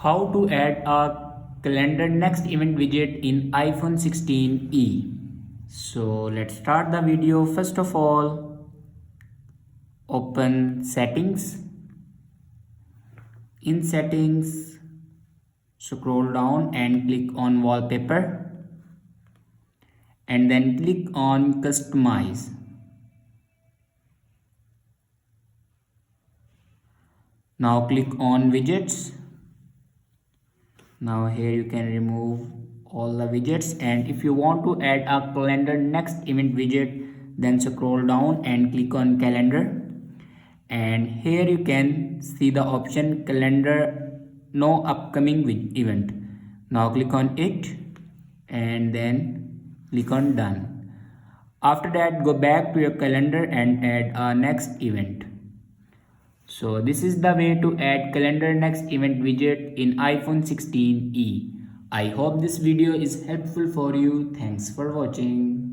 How to add a calendar next event widget in iPhone 16e. So let's start the video. First of all, open settings. In settings, scroll down and click on wallpaper and then click on customize. Now click on widgets. Now here you can remove all the widgets, and if you want to add a calendar next event widget, then scroll down and click on calendar, and here you can see the option calendar no upcoming event. Now click on it and then click on done. After that, go back to your calendar and add a next event. So this is the way to add calendar next event widget in iPhone 16e. I hope this video is helpful for you. Thanks for watching.